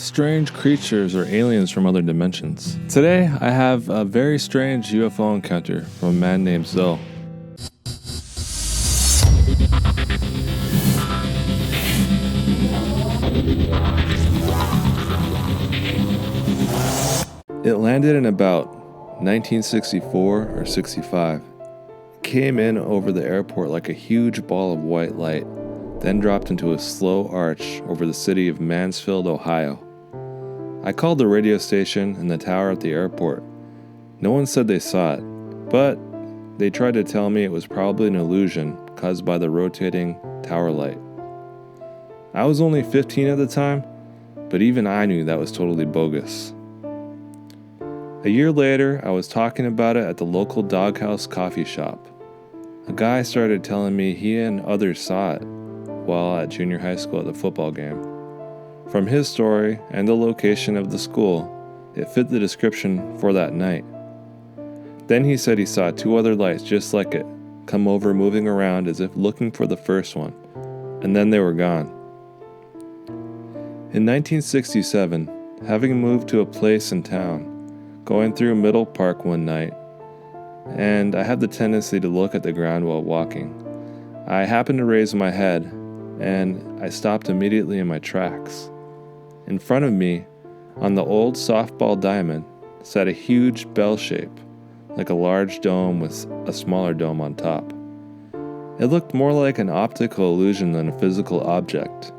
strange creatures or aliens from other dimensions. Today, I have a very strange UFO encounter from a man named Zohar. It landed in about 1964 or 65. It came in over the airport like a huge ball of white light, then dropped into a slow arch over the city of Mansfield, Ohio. I called the radio station and the tower at the airport. No one said they saw it, but they tried to tell me it was probably an illusion caused by the rotating tower light. I was only 15 at the time, but even I knew that was totally bogus. A year later, I was talking about it at the local doghouse coffee shop. A guy started telling me he and others saw it while at junior high school at the football game. From his story and the location of the school, it fit the description for that night. Then he said he saw two other lights just like it come over moving around as if looking for the first one, and then they were gone. In 1967, having moved to a place in town, going through Middle Park one night, and I had the tendency to look at the ground while walking. I happened to raise my head, and I stopped immediately in my tracks. In front of me, on the old softball diamond, sat a huge bell shape, like a large dome with a smaller dome on top. It looked more like an optical illusion than a physical object.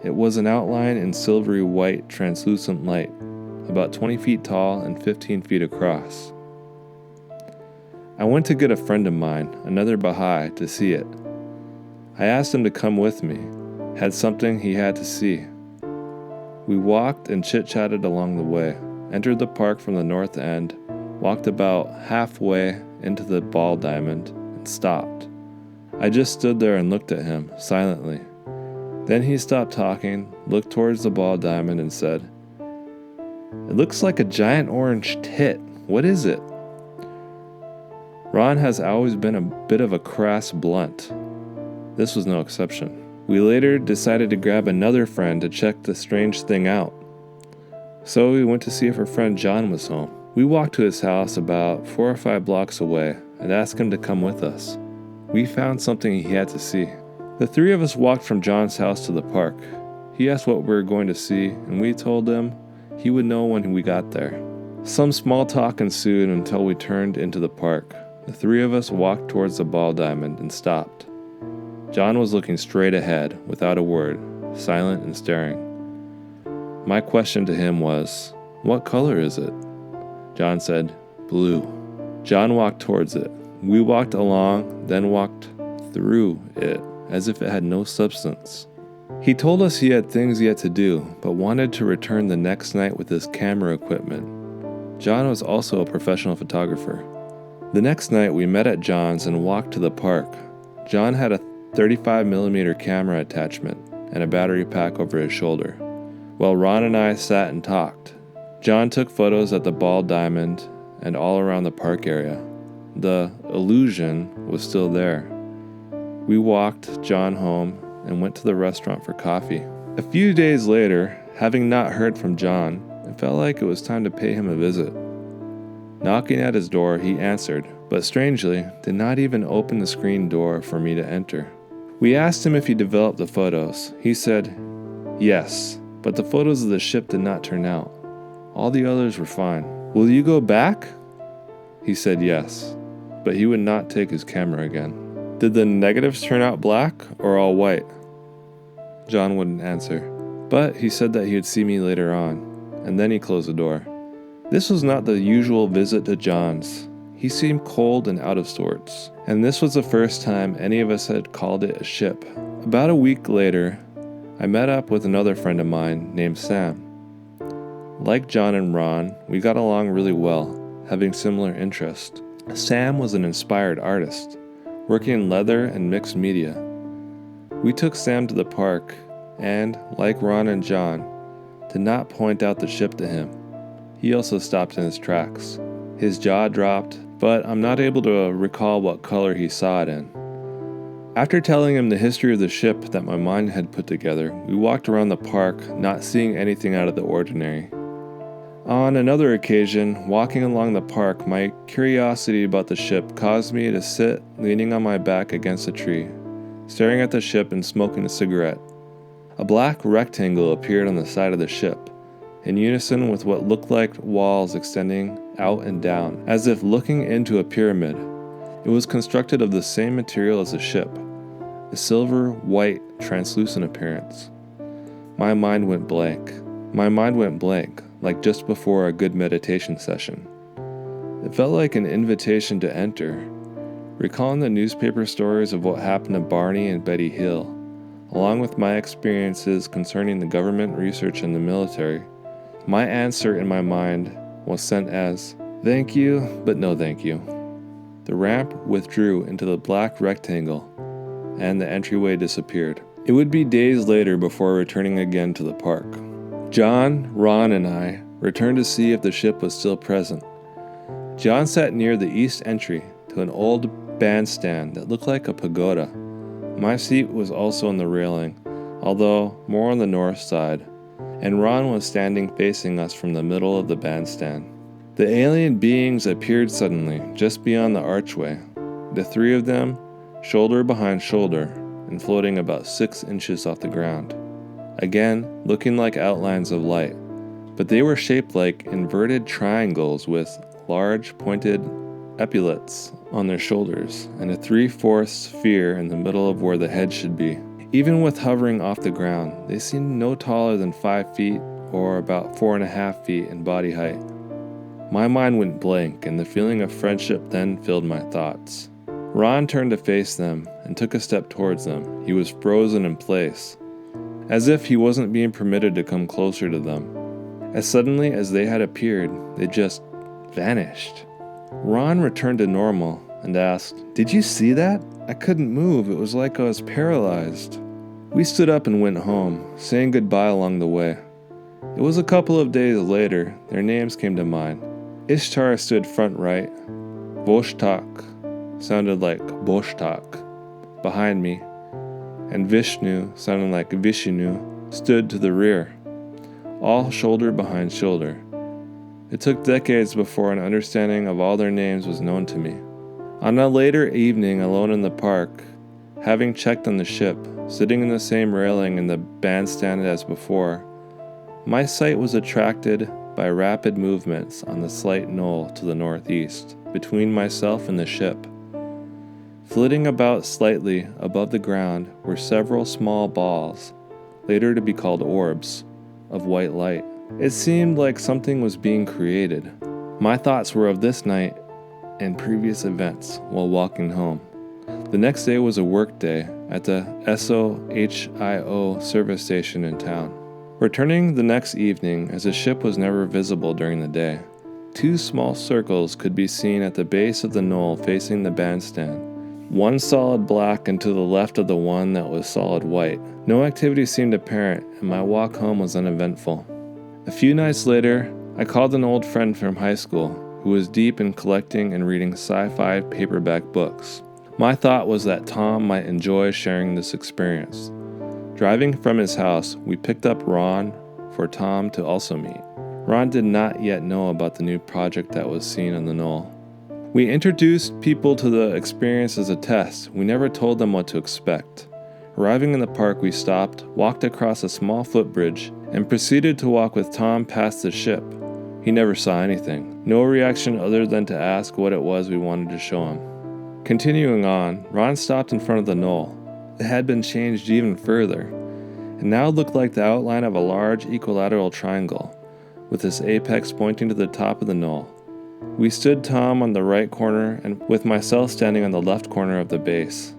It was an outline in silvery white translucent light, about 20 feet tall and 15 feet across. I went to get a friend of mine, another Baha'i, to see it. I asked him to come with me, had something he had to see. We walked and chit-chatted along the way, entered the park from the north end, walked about halfway into the ball diamond, and stopped. I just stood there and looked at him, silently. Then he stopped talking, looked towards the ball diamond and said, "It looks like a giant orange tit. What is it?" Ron has always been a bit of a crass blunt. This was no exception. We later decided to grab another friend to check the strange thing out. So we went to see if our friend John was home. We walked to his house about 4 or 5 blocks away and asked him to come with us. We found something he had to see. The three of us walked from John's house to the park. He asked what we were going to see, and we told him he would know when we got there. Some small talk ensued until we turned into the park. The three of us walked towards the ball diamond and stopped. John was looking straight ahead, without a word, silent and staring. My question to him was, "What color is it?" John said, "Blue." John walked towards it. We walked along, then walked through it, as if it had no substance. He told us he had things yet to do, but wanted to return the next night with his camera equipment. John was also a professional photographer. The next night we met at John's and walked to the park. John had a 35mm camera attachment and a battery pack over his shoulder, while Ron and I sat and talked. John took photos at the ball diamond and all around the park area. The illusion was still there. We walked John home and went to the restaurant for coffee. A few days later, having not heard from John, it felt like it was time to pay him a visit. Knocking at his door, he answered, but strangely, did not even open the screen door for me to enter. We asked him if he developed the photos. He said, "Yes, but the photos of the ship did not turn out. All the others were fine. Will you go back?" He said yes, but he would not take his camera again. Did the negatives turn out black or all white? John wouldn't answer, but he said that he would see me later on, and then he closed the door. This was not the usual visit to John's. He seemed cold and out of sorts, and this was the first time any of us had called it a ship. About a week later, I met up with another friend of mine named Sam. Like John and Ron, we got along really well, having similar interests. Sam was an inspired artist, working in leather and mixed media. We took Sam to the park, and, like Ron and John, did not point out the ship to him. He also stopped in his tracks. His jaw dropped, but I'm not able to recall what color he saw it in. After telling him the history of the ship that my mind had put together, we walked around the park, not seeing anything out of the ordinary. On another occasion, walking along the park, my curiosity about the ship caused me to sit leaning on my back against a tree, staring at the ship and smoking a cigarette. A black rectangle appeared on the side of the ship, in unison with what looked like walls extending out and down, as if looking into a pyramid. It was constructed of the same material as the ship, a silver-white, translucent appearance. My mind went blank, like just before a good meditation session. It felt like an invitation to enter. Recalling the newspaper stories of what happened to Barney and Betty Hill, along with my experiences concerning the government research and the military, my answer in my mind was sent as, "Thank you, but no thank you." The ramp withdrew into the black rectangle, and the entryway disappeared. It would be days later before returning again to the park. John, Ron, and I returned to see if the ship was still present. John sat near the east entry to an old bandstand that looked like a pagoda. My seat was also on the railing, although more on the north side, and Ron was standing facing us from the middle of the bandstand. The alien beings appeared suddenly, just beyond the archway, the three of them, shoulder behind shoulder, and floating about 6 inches off the ground. Again, looking like outlines of light, but they were shaped like inverted triangles with large pointed epaulets on their shoulders, and a 3/4 sphere in the middle of where the head should be. Even with hovering off the ground, they seemed no taller than 5 feet or about 4.5 feet in body height. My mind went blank, and the feeling of friendship then filled my thoughts. Ron turned to face them and took a step towards them. He was frozen in place, as if he wasn't being permitted to come closer to them. As suddenly as they had appeared, they just vanished. Ron returned to normal and asked, "Did you see that? I couldn't move. It was like I was paralyzed." We stood up and went home, saying goodbye along the way. It was a couple of days later, their names came to mind. Ishtar stood front right. Voshtak sounded like Boshtak behind me, and Vishnu, sounding like Vishnu, stood to the rear, all shoulder behind shoulder. It took decades before an understanding of all their names was known to me. On a later evening alone in the park, having checked on the ship, sitting in the same railing in the bandstand as before, my sight was attracted by rapid movements on the slight knoll to the northeast, between myself and the ship. Flitting about slightly above the ground were several small balls, later to be called orbs, of white light. It seemed like something was being created. My thoughts were of this night and previous events while walking home. The next day was a work day at the SOHIO service station in town. Returning the next evening, as the ship was never visible during the day, 2 small circles could be seen at the base of the knoll facing the bandstand. One solid black and to the left of the one that was solid white. No activity seemed apparent, and my walk home was uneventful. A few nights later, I called an old friend from high school who was deep in collecting and reading sci-fi paperback books. My thought was that Tom might enjoy sharing this experience. Driving from his house, we picked up Ron for Tom to also meet. Ron did not yet know about the new project that was seen on the knoll. We introduced people to the experience as a test. We never told them what to expect. Arriving in the park, we stopped, walked across a small footbridge, and proceeded to walk with Tom past the ship. He never saw anything. No reaction other than to ask what it was we wanted to show him. Continuing on, Ron stopped in front of the knoll. It had been changed even further, and now looked like the outline of a large equilateral triangle, with its apex pointing to the top of the knoll. We stood Tom on the right corner, and with myself standing on the left corner of the base,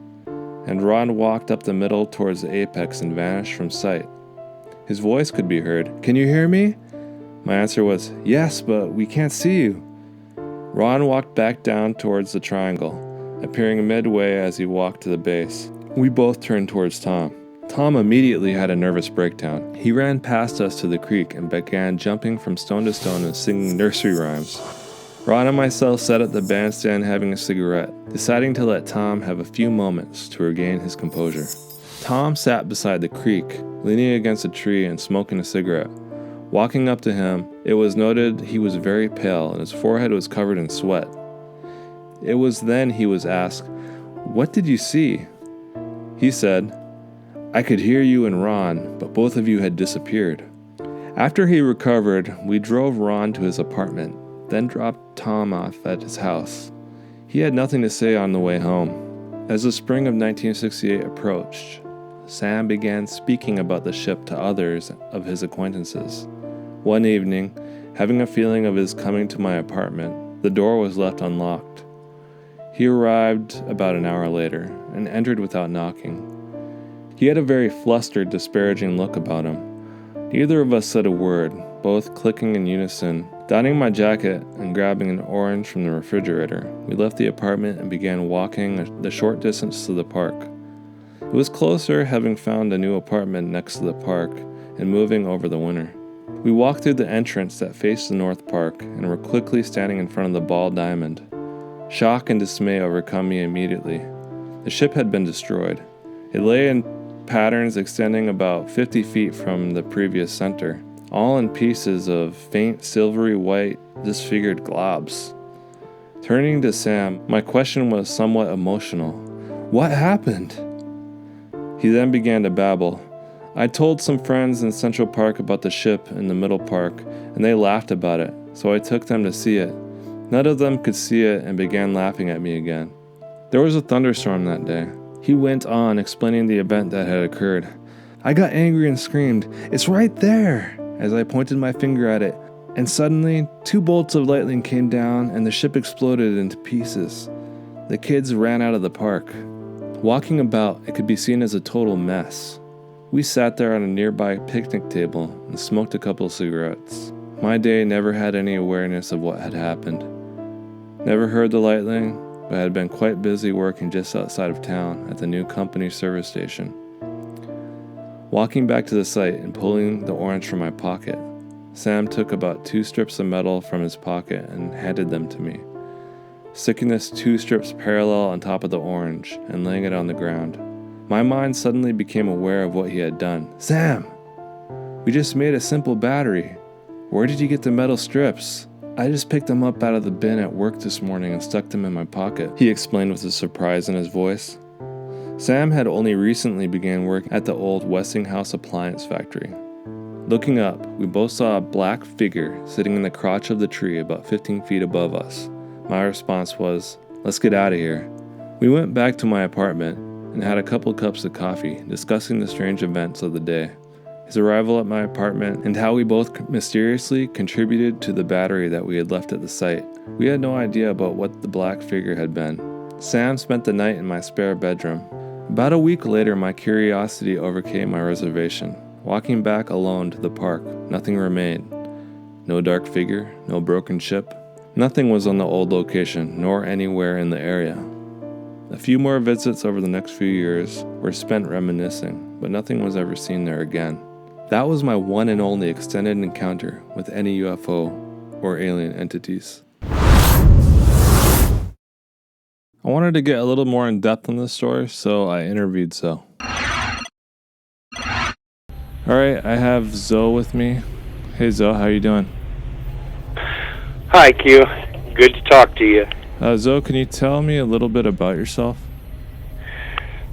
and Ron walked up the middle towards the apex and vanished from sight. His voice could be heard. "Can you hear me?" My answer was, "Yes, but we can't see you." Ron walked back down towards the triangle, appearing midway as he walked to the base. We both turned towards Tom. Tom immediately had a nervous breakdown. He ran past us to the creek and began jumping from stone to stone and singing nursery rhymes. Ron and myself sat at the bandstand having a cigarette, deciding to let Tom have a few moments to regain his composure. Tom sat beside the creek, leaning against a tree and smoking a cigarette. Walking up to him, it was noted he was very pale and his forehead was covered in sweat. It was then he was asked, "What did you see?" He said, "I could hear you and Ron, but both of you had disappeared." After he recovered, we drove Ron to his apartment, then dropped Tom off at his house. He had nothing to say on the way home. As the spring of 1968 approached, Sam began speaking about the ship to others of his acquaintances. One evening, having a feeling of his coming to my apartment, the door was left unlocked. He arrived about an hour later and entered without knocking. He had a very flustered, disparaging look about him. Neither of us said a word, both clicking in unison. Donning my jacket and grabbing an orange from the refrigerator, we left the apartment and began walking the short distance to the park. It was closer, having found a new apartment next to the park and moving over the winter. We walked through the entrance that faced the North Park and were quickly standing in front of the Ball Diamond. Shock and dismay overcome me immediately. The ship had been destroyed. It lay in patterns extending about 50 feet from the previous center, all in pieces of faint silvery white, disfigured globs. Turning to Sam, my question was somewhat emotional. "What happened?" He then began to babble. I told some friends in Central Park about the ship in the Middle Park, and they laughed about it, so I took them to see it. None of them could see it and began laughing at me again. There was a thunderstorm that day. He went on explaining the event that had occurred. I got angry and screamed, "It's right there!" as I pointed my finger at it, and suddenly 2 bolts of lightning came down and the ship exploded into pieces. The kids ran out of the park. Walking about, it could be seen as a total mess. We sat there on a nearby picnic table and smoked a couple of cigarettes. My day never had any awareness of what had happened. Never heard the lightning, but had been quite busy working just outside of town at the new company service station. Walking back to the site and pulling the orange from my pocket, Sam took about 2 strips of metal from his pocket and handed them to me, sticking the 2 strips parallel on top of the orange and laying it on the ground. My mind suddenly became aware of what he had done. "Sam, we just made a simple battery. Where did you get the metal strips?" "I just picked them up out of the bin at work this morning and stuck them in my pocket," he explained with a surprise in his voice. Sam had only recently began work at the old Westinghouse appliance factory. Looking up, we both saw a black figure sitting in the crotch of the tree about 15 feet above us. My response was, "Let's get out of here." We went back to my apartment and had a couple cups of coffee, discussing the strange events of the day, his arrival at my apartment, and how we both mysteriously contributed to the battery that we had left at the site. We had no idea about what the black figure had been. Sam spent the night in my spare bedroom. About a week later, my curiosity overcame my reservation. Walking back alone to the park, nothing remained. No dark figure, no broken ship. Nothing was on the old location, nor anywhere in the area. A few more visits over the next few years were spent reminiscing, but nothing was ever seen there again. That was my one and only extended encounter with any UFO or alien entities. I wanted to get a little more in depth on this story, so I interviewed Zoe. Alright, I have Zoe with me. Hey Zoe, how you doing? Hi Q, good to talk to you. Zoe, can you tell me a little bit about yourself?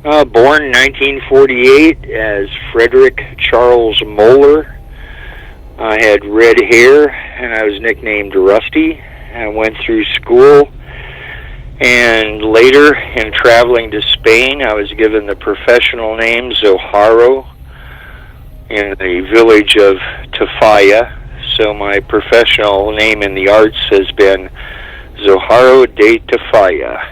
Born in 1948 as Frederick Charles Moeller. I had red hair and I was nicknamed Rusty. I went through school, and later in traveling to Spain I was given the professional name Zohar in the village of Tafalla. So my professional name in the arts has been Zohar de Tafalla.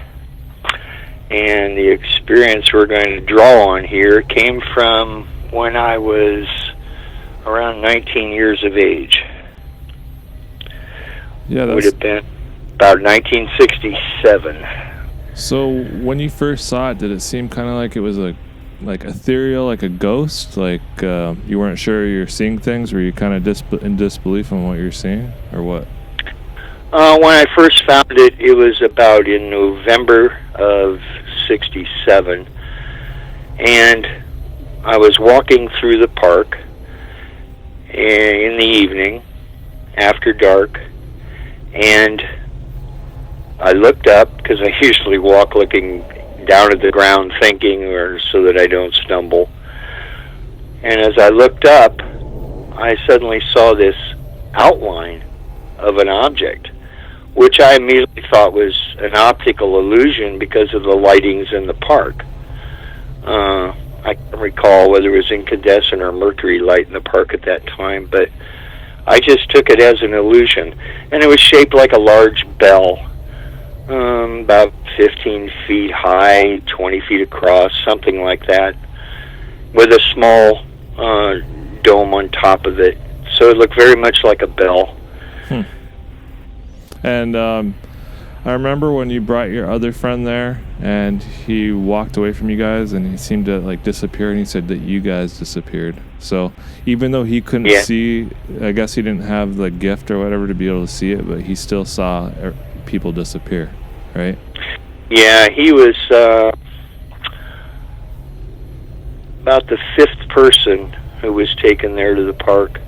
And the experience we're going to draw on here came from when I was around 19 years of age. Yeah, that would have been about 1967. So when you first saw it, did it seem kind of like it was like ethereal, like a ghost? Like you weren't sure you were seeing things? Were you kind of in disbelief on what you're seeing, or what? When I first found it, it was about in November of '67, and I was walking through the park in the evening, after dark, and I looked up, because I usually walk looking down at the ground thinking, or so that I don't stumble. And as I looked up, I suddenly saw this outline of an object, which I immediately thought was an optical illusion because of the lightings in the park. I can't recall whether it was incandescent or mercury light in the park at that time, but I just took it as an illusion. And it was shaped like a large bell, about 15 feet high, 20 feet across, something like that, with a small dome on top of it. So it looked very much like a bell. And I remember when you brought your other friend there, and he walked away from you guys, and he seemed to like disappear, and he said that you guys disappeared. So even though he couldn't see, I guess he didn't have the gift or whatever to be able to see it, but he still saw people disappear, right? Yeah, he was about the fifth person who was taken there to the park.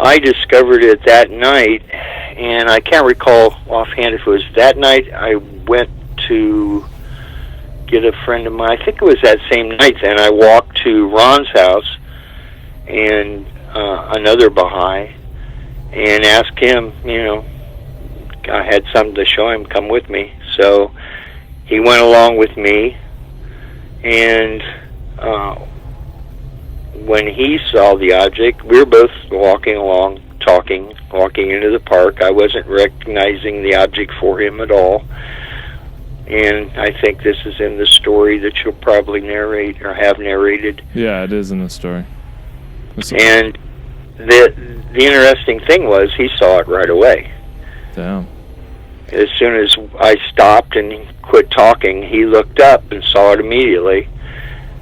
I discovered it that night, and I can't recall offhand if it was that night. I went to get a friend of mine. I think it was that same night then. I walked to Ron's house and another Baha'i and asked him, I had something to show him, come with me. So he went along with me, and when he saw the object, we were both walking along, walking into the park. I wasn't recognizing the object for him at all. And I think this is in the story that you'll probably narrate or have narrated. Yeah, it is in the story. And the interesting thing was he saw it right away. Damn. As soon as I stopped and quit talking, he looked up and saw it immediately.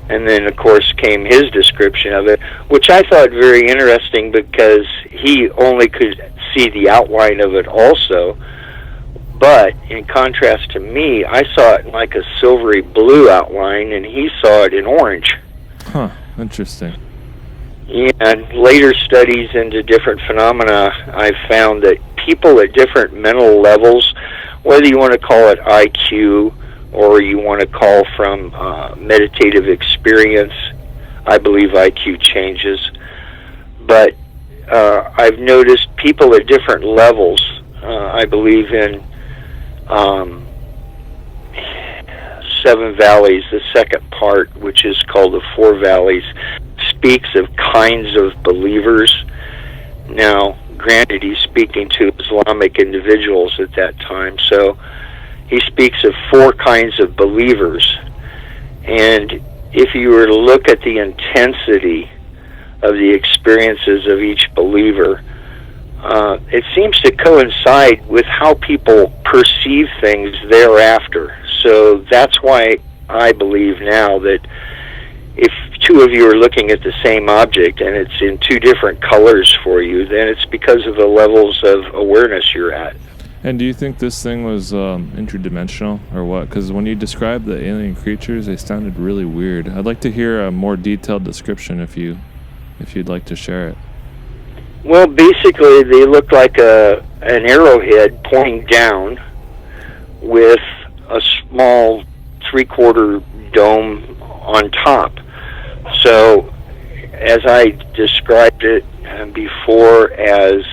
And then, of course, came his description of it, which I thought very interesting because he only could see the outline of it also. But in contrast to me, I saw it in like a silvery blue outline, and he saw it in orange. Huh, interesting. Yeah, and later studies into different phenomena, I've found that people at different mental levels, whether you want to call it IQ or you want to call from meditative experience, I believe IQ changes. But I've noticed people at different levels, I believe in Seven Valleys, the second part, which is called the Four Valleys, speaks of kinds of believers. Now, granted, he's speaking to Islamic individuals at that time, so he speaks of four kinds of believers. And if you were to look at the intensity of the experiences of each believer, it seems to coincide with how people perceive things thereafter. So that's why I believe now that if two of you are looking at the same object and it's in two different colors for you, then it's because of the levels of awareness you're at. And do you think this thing was interdimensional or what? Because when you described the alien creatures, they sounded really weird. I'd like to hear a more detailed description if you'd like to share it. Well, basically, they looked like an arrowhead pointing down with a small three-quarter dome on top. So, as I described it before as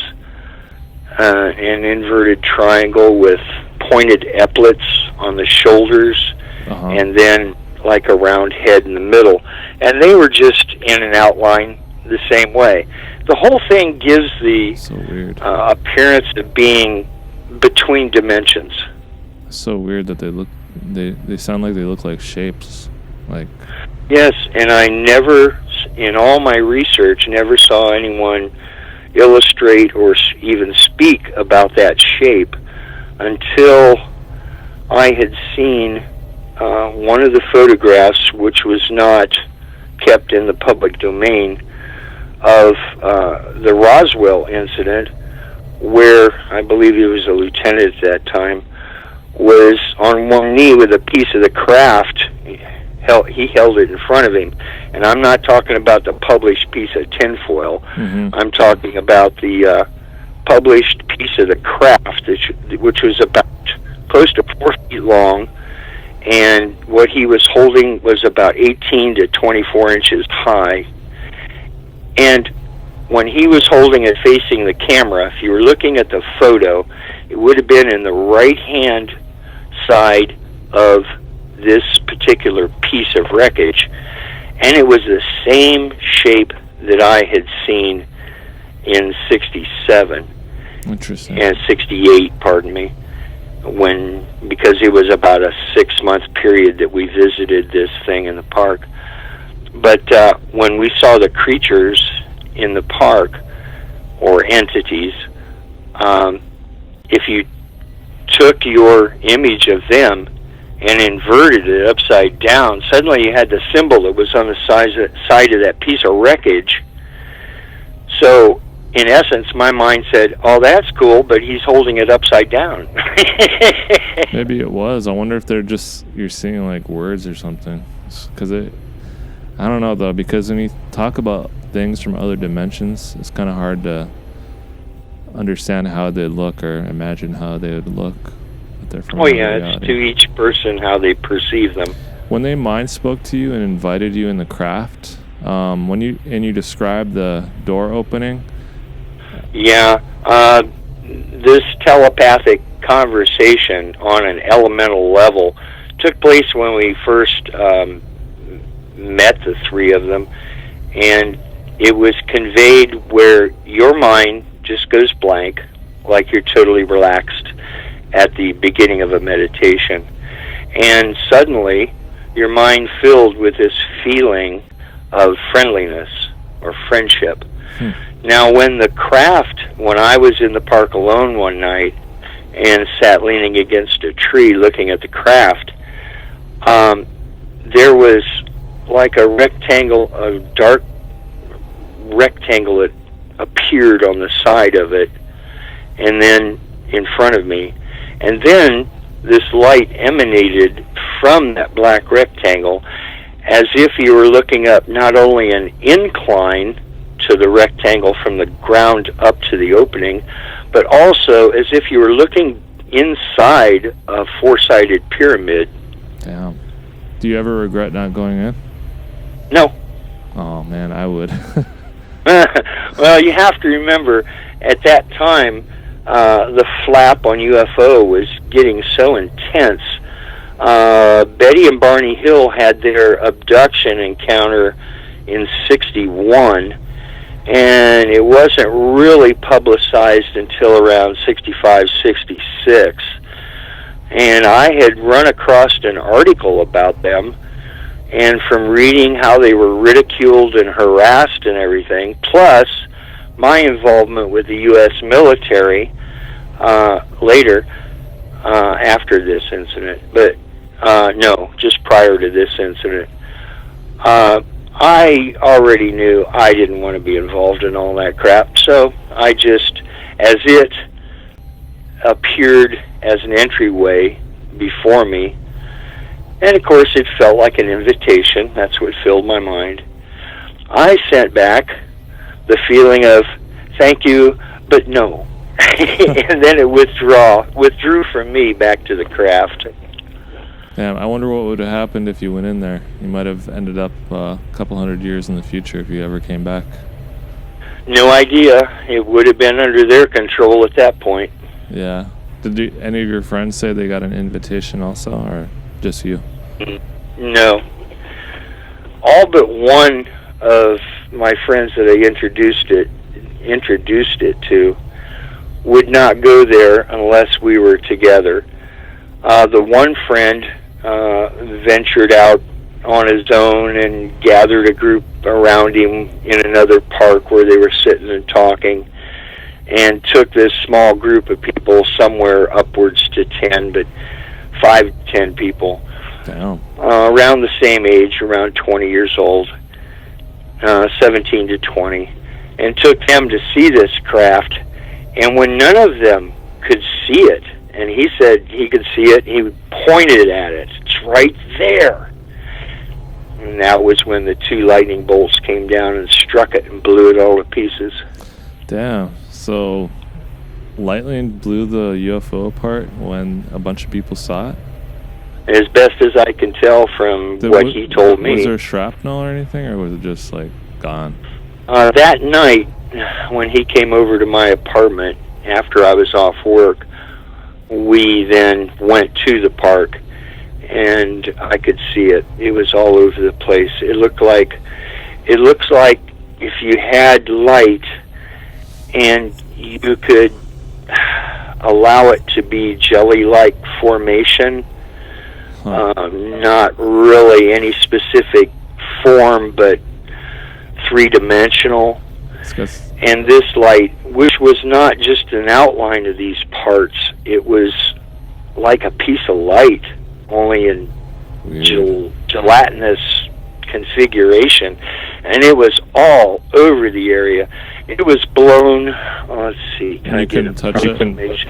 an inverted triangle with pointed epaulets on the shoulders, and then like a round head in the middle. And they were just in an outline the same way. The whole thing gives the appearance of being between dimensions. It's so weird that they sound like they look like shapes. Like, yes, and I never, in all my research, never saw anyone illustrate or even speak about that shape until I had seen one of the photographs, which was not kept in the public domain, of the Roswell incident, where I believe he was a lieutenant at that time, was on one knee with a piece of the craft. He held it in front of him. And I'm not talking about the published piece of tinfoil. Mm-hmm. I'm talking about the published piece of the craft, which was about close to 4 feet long, and what he was holding was about 18 to 24 inches high. And when he was holding it facing the camera, if you were looking at the photo, it would have been in the right-hand side of this particular piece of wreckage, and it was the same shape that I had seen in 67. Interesting. And 68, pardon me, because it was about a 6-month period that we visited this thing in the park. But when we saw the creatures in the park, or entities, if you took your image of them and inverted it upside down, suddenly you had the symbol that was on the side of that piece of wreckage. So, in essence, my mind said, oh, that's cool, but he's holding it upside down. Maybe it was. I wonder if you're seeing like words or something. Because I don't know though, because when you talk about things from other dimensions, it's kind of hard to understand how they look or imagine how they would look. If they're from it's to each person how they perceive them. When they mind spoke to you and invited you in the craft, when you described the door opening. Yeah, this telepathic conversation on an elemental level took place when we first met the three of them, and it was conveyed where your mind just goes blank, like you're totally relaxed at the beginning of a meditation, and suddenly your mind filled with this feeling of friendliness or friendship. Now, when I was in the park alone one night and sat leaning against a tree looking at the craft, there was like a dark rectangle that appeared on the side of it, and then in front of me. And then this light emanated from that black rectangle as if you were looking up not only an incline to the rectangle from the ground up to the opening, but also as if you were looking inside a four-sided pyramid. Damn. Do you ever regret not going in? No. Oh, man, I would. Well, you have to remember, at that time, the flap on UFO was getting so intense. Betty and Barney Hill had their abduction encounter in 61, and it wasn't really publicized until around 65, 66. And I had run across an article about them, and from reading how they were ridiculed and harassed and everything, plus my involvement with the U.S. military later, after this incident, but no, just prior to this incident, I already knew I didn't want to be involved in all that crap, so I just, as it appeared as an entryway before me, and of course it felt like an invitation, that's what filled my mind, I sent back the feeling of thank you, but no. And then it withdrew from me back to the craft. Damn, I wonder what would have happened if you went in there. You might have ended up a couple hundred years in the future if you ever came back. No idea. It would have been under their control at that point. Yeah. Did any of your friends say they got an invitation also, or just you? No. All but one of my friends that I introduced it to would not go there unless we were together. The one friend ventured out on his own and gathered a group around him in another park where they were sitting and talking, and took this small group of people, somewhere upwards to 10, but 5 to 10 people. Damn. Around the same age, around 20 years old, 17 to 20, and took them to see this craft. And when none of them could see it, and he said he could see it, he pointed at it. It's right there. And that was when the 2 lightning bolts came down and struck it and blew it all to pieces. Damn. So lightning blew the UFO apart when a bunch of people saw it? As best as I can tell from what he told me. Was there shrapnel or anything, or was it just, like, gone? That night, when he came over to my apartment after I was off work, we then went to the park, and I could see it. It was all over the place. It looks like if you had light and you could allow it to be jelly-like formation, not really any specific form, but three-dimensional. And this light, which was not just an outline of these parts, it was like a piece of light, only in gelatinous configuration, and it was all over the area. It was blown, let's see, can I get information?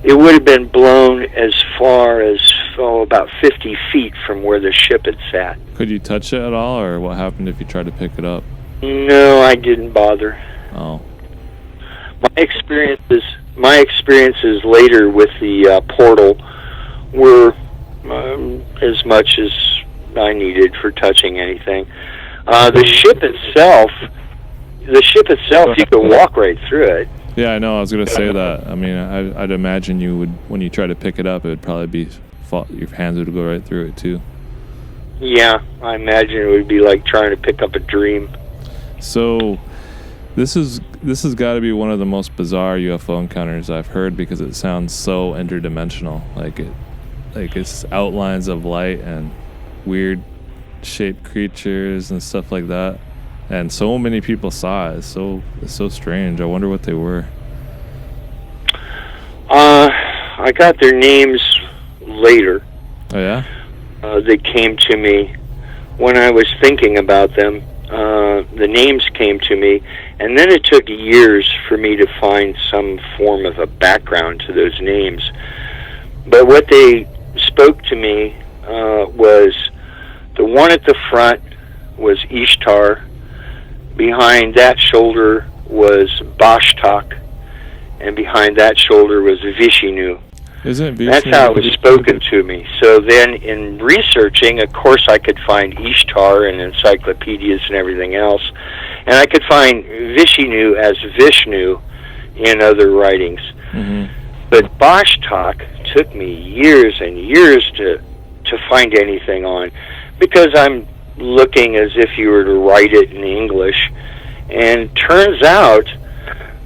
It would have been blown as far as, about 50 feet from where the ship had sat. Could you touch it at all, or what happened if you tried to pick it up? No, I didn't bother. Oh. My experiences later with the portal were as much as I needed for touching anything. The ship itself, you could walk right through it. Yeah, I know. I was going to say that. I mean, I'd imagine you would, when you try to pick it up, it would probably be, your hands would go right through it too. Yeah, I imagine it would be like trying to pick up a dream. So, this has got to be one of the most bizarre UFO encounters I've heard, because it sounds so interdimensional. Like it's outlines of light and weird shaped creatures and stuff like that. And so many people saw it. It's so strange. I wonder what they were. I got their names later. Oh, yeah? They came to me when I was thinking about them. The names came to me, and then it took years for me to find some form of a background to those names. But what they spoke to me was the one at the front was Ishtar. Behind that shoulder was Bashtak, and behind that shoulder was Vishnu. Isn't Vishnu? That's how it was spoken to me. So then in researching, of course, I could find Ishtar in encyclopedias and everything else, and I could find Vishnu as Vishnu in other writings. Mm-hmm. But Bashtak took me years and years to find anything on, because I'm looking as if you were to write it in English, and turns out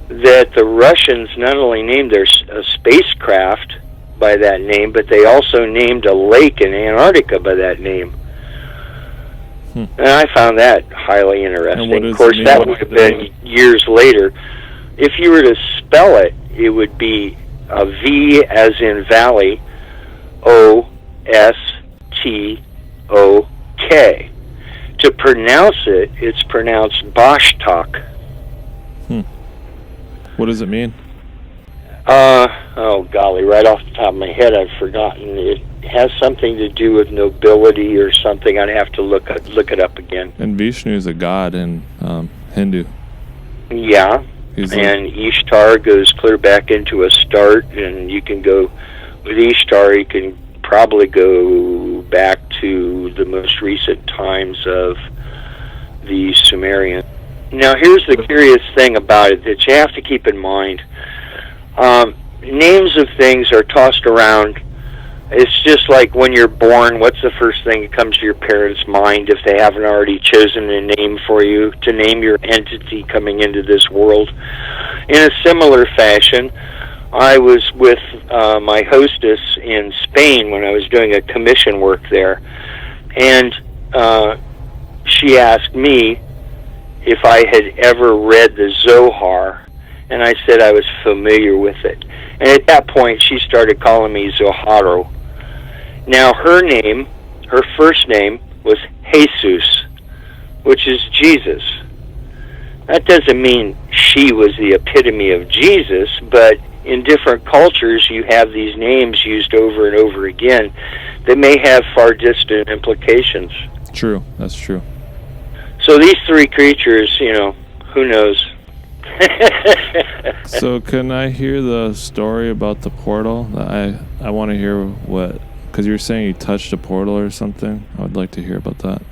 that the Russians not only named their spacecraft by that name, but they also named a lake in Antarctica by that name. And I found that highly interesting. Of course, that would have been years later. If you were to spell it, it would be a V as in valley, O-S-T-O-K. To pronounce it, it's pronounced Bashtak. What does it mean? Oh golly, right off the top of my head, I've forgotten. It has something to do with nobility or something. I'd have to look it up again. And Vishnu is a god in Hindu. Yeah, and Ishtar goes clear back into a start, and you can go with Ishtar. You can probably go back to the most recent times of the Sumerian. Now, here's the curious thing about it that you have to keep in mind. Names of things are tossed around. It's just like when you're born, what's the first thing that comes to your parents' mind if they haven't already chosen a name for you to name your entity coming into this world? In a similar fashion, I was with my hostess in Spain when I was doing a commission work there, and she asked me if I had ever read the Zohar, and I said I was familiar with it. And at that point, she started calling me Zoharo. Now, her first name was Jesus, which is Jesus. That doesn't mean she was the epitome of Jesus, but in different cultures you have these names used over and over again that may have far distant implications. True, that's true. So these three creatures, who knows? So can I hear the story about the portal? I want to hear what, because you're saying you touched a portal or something. I would like to hear about that.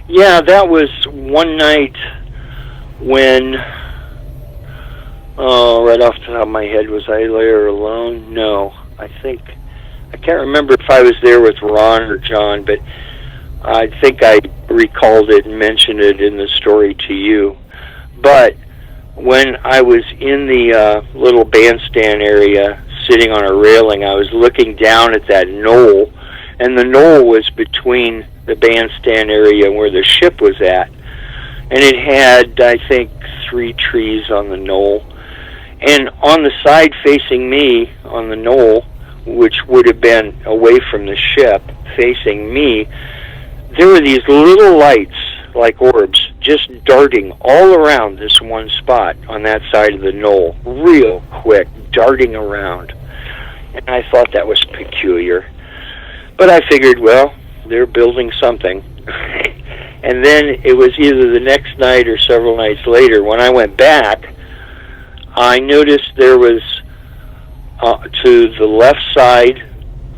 Yeah, that was one night when, right off the top of my head, was I there alone? No, I can't remember if I was there with Ron or John, but I think I recalled it and mentioned it in the story to you. But when I was in the little bandstand area, sitting on a railing, I was looking down at that knoll, and the knoll was between the bandstand area and where the ship was at. And it had, I think, 3 trees on the knoll. And on the side facing me on the knoll, which would have been away from the ship, facing me, there were these little lights, like orbs, just darting all around this one spot on that side of the knoll, real quick, darting around. And I thought that was peculiar. But I figured, well, they're building something. And then it was either the next night or several nights later, when I went back, I noticed there was, to the left side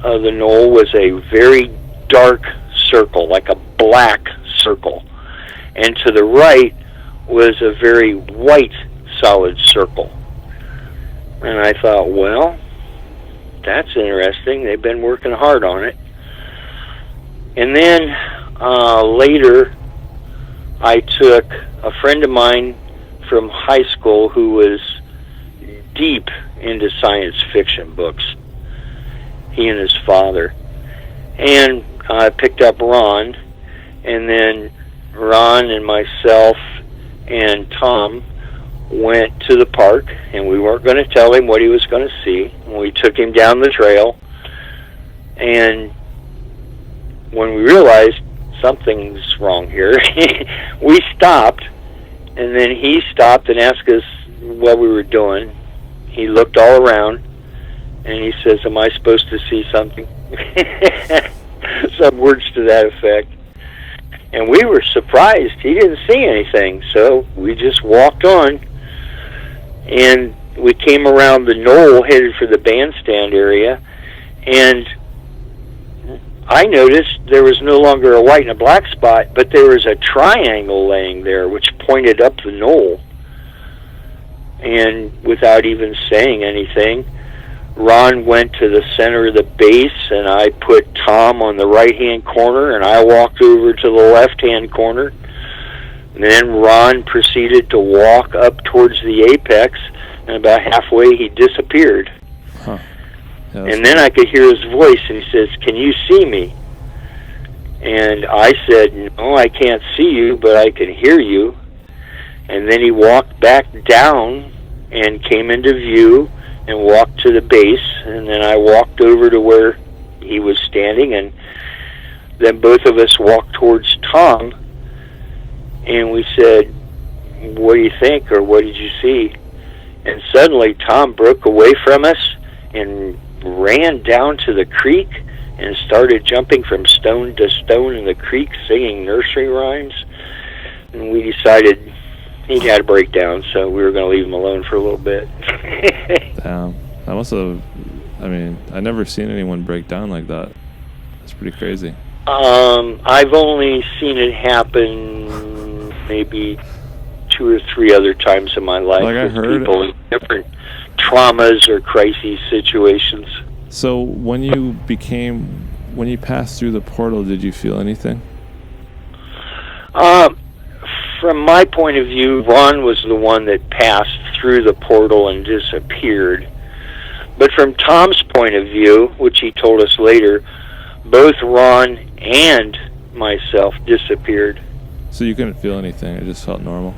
of the knoll was a very dark circle, like a black circle. And to the right was a very white solid circle. And I thought, well, that's interesting. They've been working hard on it. And then later, I took a friend of mine from high school who was deep into science fiction books, he and his father. And I picked up Ron, and then Ron and myself and Tom went to the park, and we weren't going to tell him what he was going to see. And we took him down the trail, and when we realized something's wrong here, we stopped, and then he stopped and asked us what we were doing. He looked all around, and he says, "Am I supposed to see something?" Some words to that effect. And we were surprised. He didn't see anything, so we just walked on. And we came around the knoll, headed for the bandstand area, and I noticed there was no longer a white and a black spot, but there was a triangle laying there, which pointed up the knoll. And without even saying anything, Ron went to the center of the base, and I put Tom on the right-hand corner, and I walked over to the left-hand corner. And then Ron proceeded to walk up towards the apex, and about halfway he disappeared. Huh. And then I could hear his voice, and he says, "Can you see me?" And I said, "No, I can't see you, but I can hear you." And then he walked back down and came into view and walked to the base, and then I walked over to where he was standing, and then both of us walked towards Tom, and we said, "What do you think, or what did you see?" And suddenly Tom broke away from us and ran down to the creek and started jumping from stone to stone in the creek, singing nursery rhymes. And we decided he had a breakdown, so we were going to leave him alone for a little bit. Damn. I must have, I never seen anyone break down like that. That's pretty crazy. I've only seen it happen maybe 2 or 3 other times in my life, like I with heard people in different traumas or crises situations. So when you passed through the portal, did you feel anything? From my point of view, Ron was the one that passed through the portal and disappeared. But from Tom's point of view, which he told us later, both Ron and myself disappeared. So you couldn't feel anything, it just felt normal?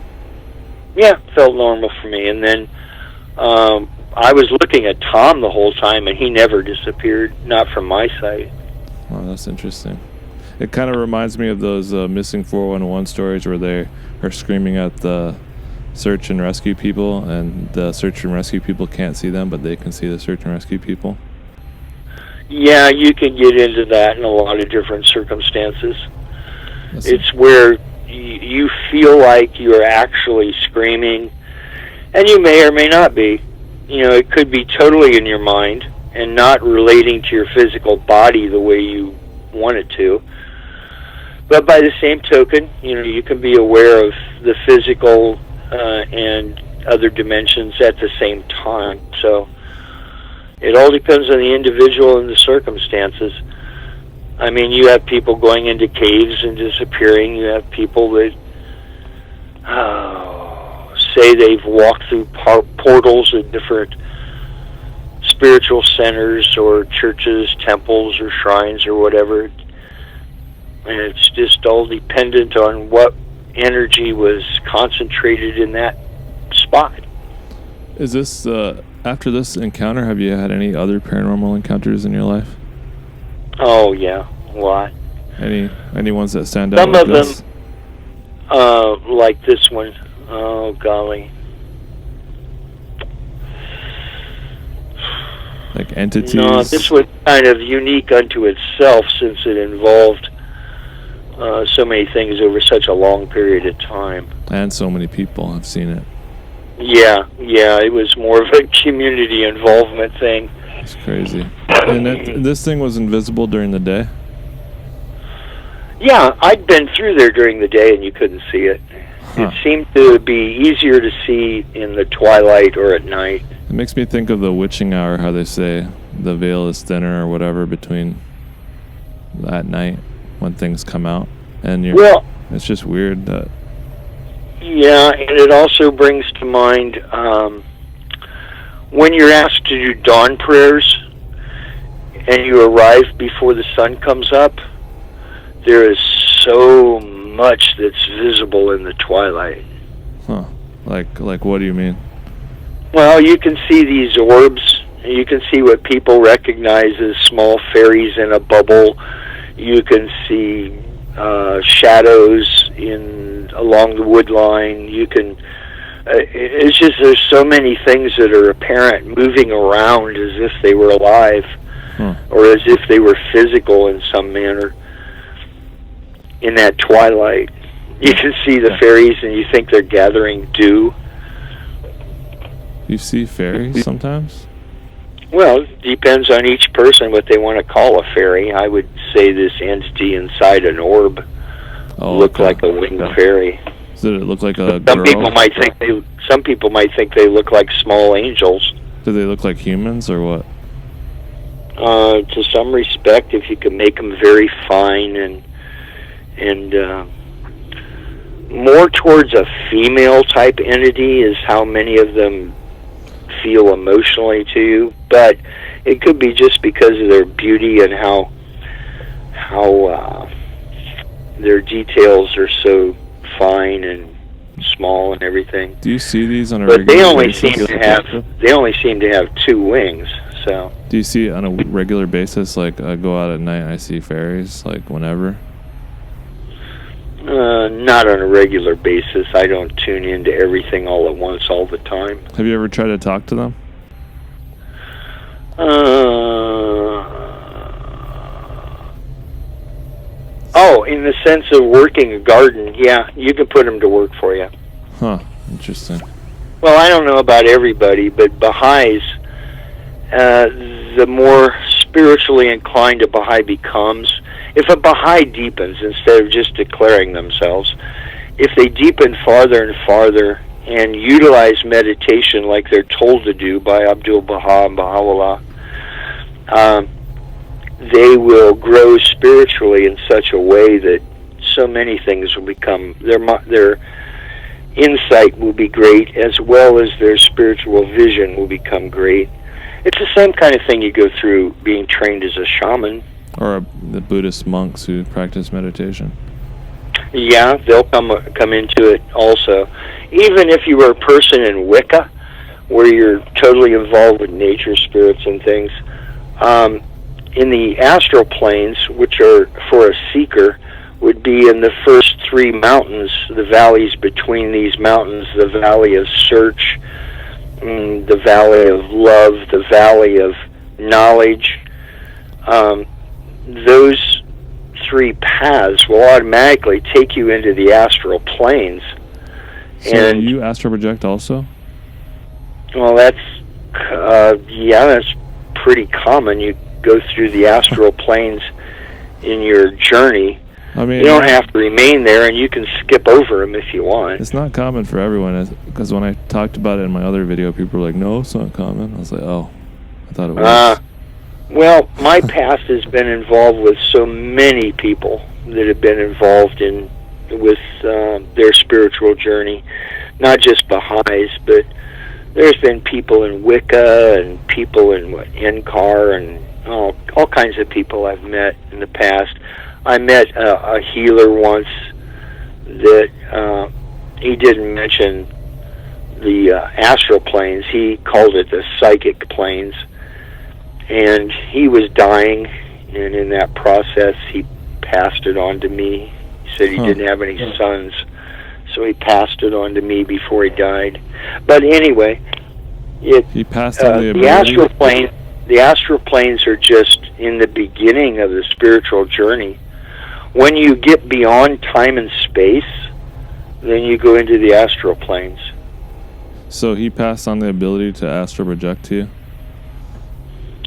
Yeah, felt normal for me. And then I was looking at Tom the whole time, and he never disappeared, not from my sight. Oh, that's interesting. It kind of reminds me of those missing 411 stories where they are screaming at the search and rescue people, and the search and rescue people can't see them, but they can see the search and rescue people? Yeah, you can get into that in a lot of different circumstances. That's It's where you feel like you're actually screaming, and you may or may not be. It could be totally in your mind and not relating to your physical body the way you want it to. But by the same token, you can be aware of the physical and other dimensions at the same time. So it all depends on the individual and the circumstances. I mean, you have people going into caves and disappearing. You have people that say they've walked through portals at different spiritual centers or churches, temples, or shrines, or whatever. And it's just all dependent on what energy was concentrated in that spot. Is this, after this encounter, have you had any other paranormal encounters in your life? Oh, yeah, a lot. Any ones that stand out? Some like of this? them, like this one. Oh, golly. Like entities? No, this was kind of unique unto itself since it involved so many things over such a long period of time. And so many people have seen it. Yeah, it was more of a community involvement thing. It's crazy. And this thing was invisible during the day? Yeah, I'd been through there during the day and you couldn't see it. Huh. It seemed to be easier to see in the twilight or at night. It makes me think of the witching hour, how they say the veil is thinner or whatever between at night when things come out. And it's just weird that... Yeah, and it also brings to mind when you're asked to do dawn prayers and you arrive before the sun comes up, there is so much that's visible in the twilight. Huh. Like what do you mean? Well, you can see these orbs. You can see what people recognize as small fairies in a bubble. You can see shadows along the wood line. You can. It's just there's so many things that are apparent moving around as if they were alive, or as if they were physical in some manner. In that twilight, you can see the fairies, and you think they're gathering dew. You see fairies sometimes? Well, it depends on each person what they want to call a fairy. I would say this entity inside an orb looked like a winged fairy. Did it look like a Some girl? Some people might think they look like small angels. Do they look like humans or what? To some respect, if you can make them very fine and more towards a female type entity is how many of them feel emotionally to you, but it could be just because of their beauty and how their details are so fine and small and everything. Do you see these on a but regular they only basis? seem to have 2 wings. So do you see it on a regular basis? Like I go out at night and I see fairies like whenever? Not on a regular basis. I don't tune into everything all at once all the time. Have you ever tried to talk to them? In the sense of working a garden, yeah, you can put them to work for you. Huh, interesting. Well, I don't know about everybody, but Baha'is, the more spiritually inclined a Baha'i becomes, if a Baha'i deepens instead of just declaring themselves, if they deepen farther and farther and utilize meditation like they're told to do by Abdul-Baha and Baha'u'llah, they will grow spiritually in such a way that so many things will become, their insight will be great, as well as their spiritual vision will become great. It's the same kind of thing you go through being trained as a shaman. Or the Buddhist monks who practice meditation. Yeah, they'll come into it also. Even if you were a person in Wicca, where you're totally involved with nature, spirits, and things, in the astral planes, which are for a seeker, would be in the first three mountains, the valleys between these mountains, the valley of search, the valley of love, the valley of knowledge, those three paths will automatically take you into the astral planes. So and you astral project also? Well, that's pretty common. You go through the astral planes in your journey. I mean, you don't have to remain there, and you can skip over them if you want. It's not common for everyone, because when I talked about it in my other video, people were like, no, it's not common. I was like, oh, I thought it was. Well, my past has been involved with so many people that have been involved with their spiritual journey, not just Baha'is, but there's been people in Wicca and people in NCAR and all kinds of people I've met in the past. I met a healer once that he didn't mention the astral planes. He called it the psychic planes. And he was dying, and in that process, he passed it on to me. He said he didn't have any sons, so he passed it on to me before he died. But anyway, he passed on the astral plane. The astral planes are just in the beginning of the spiritual journey. When you get beyond time and space, then you go into the astral planes. So he passed on the ability to astral project to you?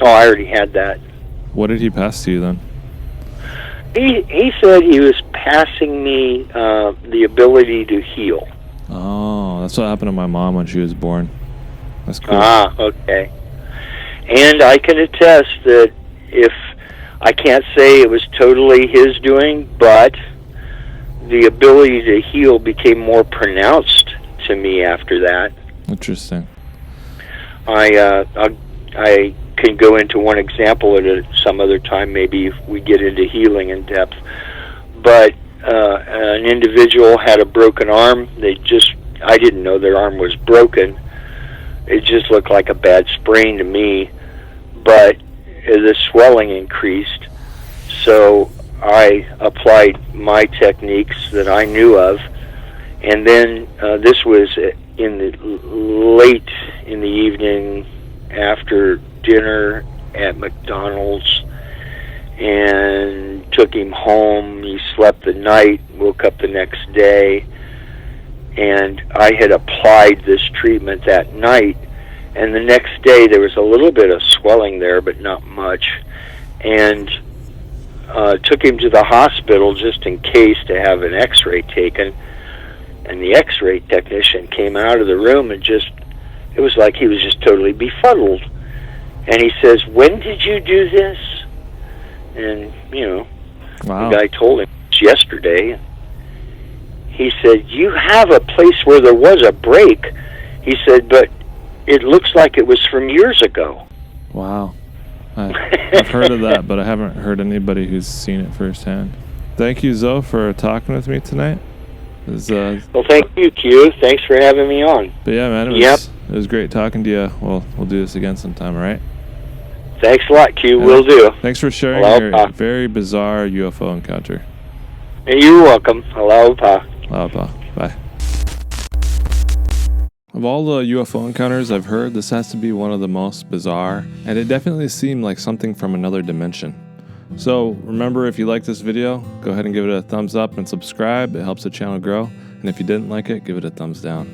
Oh, I already had that. What did he pass to you then? He said he was passing me the ability to heal. Oh, that's what happened to my mom when she was born. That's cool. Ah, okay. And I can attest that if I can't say it was totally his doing, but the ability to heal became more pronounced to me after that. Interesting. I can go into one example at some other time, maybe if we get into healing in depth. But an individual had a broken arm. I didn't know their arm was broken. It just looked like a bad sprain to me. But the swelling increased. So I applied my techniques that I knew of. And then this was in the late in the evening after dinner at McDonald's, and took him home. He slept the night, woke up the next day, and I had applied this treatment that night, and the next day there was a little bit of swelling there, but not much, and took him to the hospital just in case to have an x-ray taken, and the x-ray technician came out of the room and it was like he was just totally befuddled. And he says, "When did you do this?" And, wow. The guy told him, "It's yesterday." He said, "You have a place where there was a break." He said, "But it looks like it was from years ago." Wow. I've heard of that, but I haven't heard anybody who's seen it firsthand. Thank you, Zoe, for talking with me tonight. Well, thank you, Q. Thanks for having me on. But yeah, man, it was great talking to you. Well, we'll do this again sometime, all right? Thanks a lot, Q. Will do. Thanks for sharing your very bizarre UFO encounter. You're welcome. Aloha. Aloha. Bye. Of all the UFO encounters I've heard, this has to be one of the most bizarre, and it definitely seemed like something from another dimension. So remember, if you like this video, go ahead and give it a thumbs up and subscribe. It helps the channel grow. And if you didn't like it, give it a thumbs down.